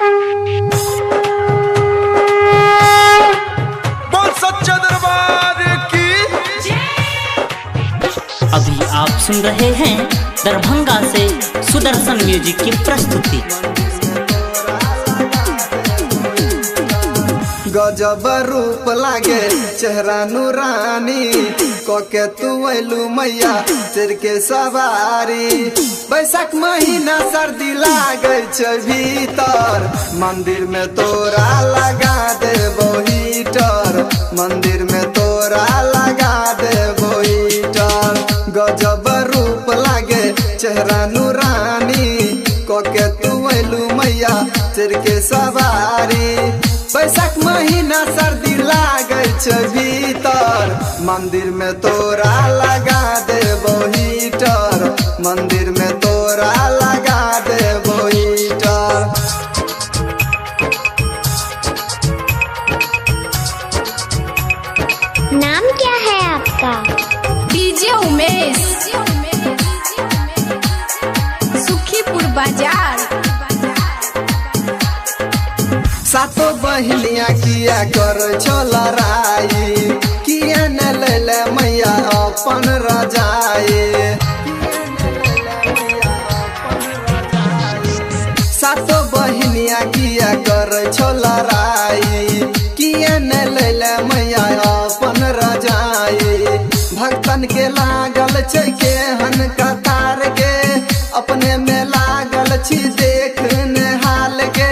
बोल सच्चा दरबार की। अभी आप सुन रहे हैं दरभंगा से सुदर्शन म्यूजिक की प्रस्तुति। गजब रूप लागे चेहरा नूरानी, कोके तू ऐलू मैया सिर के सवारी। बैसाख महीना सर्दी लागे छै भीतर, मंदिर में तोरा लगा देबो हीटर, मंदिर में तोरा लगा देबो हीटर। गजब रूप लागे चेहरा नूरानी, कोके तू ऐलू मैया सिर के सवारी। बैसाख महीना सर्दी लागे छै भीतर, मंदिर में तोरा लगा देबो हीटर, मंदिर में तोरा लगा देबो हीटर। नाम क्या है आपका? डीजे उमेश, सुखीपुर बाजार। सातो बहनिया किया कर छो लड़ाई, किया न ले ले मैया अपन रजाई। सातो बहनिया किया कर छो लड़ाई, किया न ले ले मैया अपन रजाई। भक्तन के लागल छै केहन कतार के, अपने में लागल छी देखने हाल के।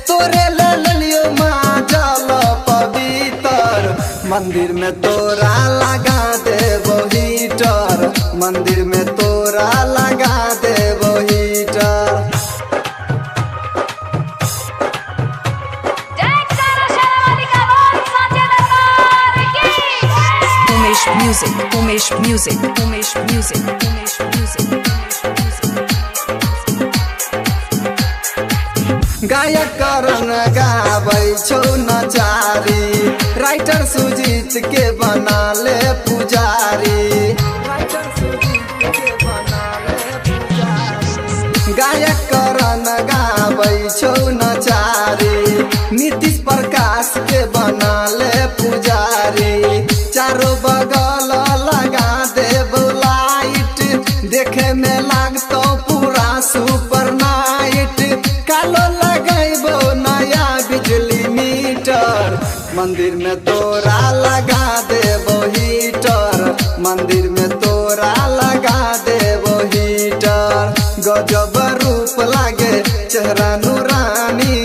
तोरे मंदिर में तोरा लगा देबो हीटर, मंदिर में तोरा लगा देबो heater. Umesh music, Umesh music, Umesh music, Umesh music. गायक करण गाबै छौ नचारी, राइटर सुजीत के बना ले पुजारी। गायक करण गाबै छौ नचारी, नीतीश प्रकाश के बना ले पुजारी। चारों बगल लगा देबो लाइट, देखे में लागतो पूरा सुपर नाइट। कालो लगाइबो नया बिजली मीटर, मंदिर में तोरा लगा देबो हीटर, मंदिर में तोरा लगा देबो हीटर। गजब रूप लागे चेहरा नूरानी,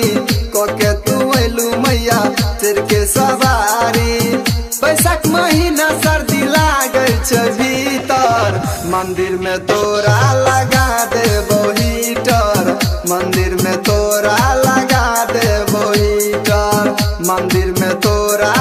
कोके तू ऐलू मैया सिर के सवारी। बैसाख महीना सर्दी लागे छै भीतर, मंदिर में तोरा लगा देबो हीटर, मंदिर में तोरा लगा देबो हीटर, मंदिर में तोरा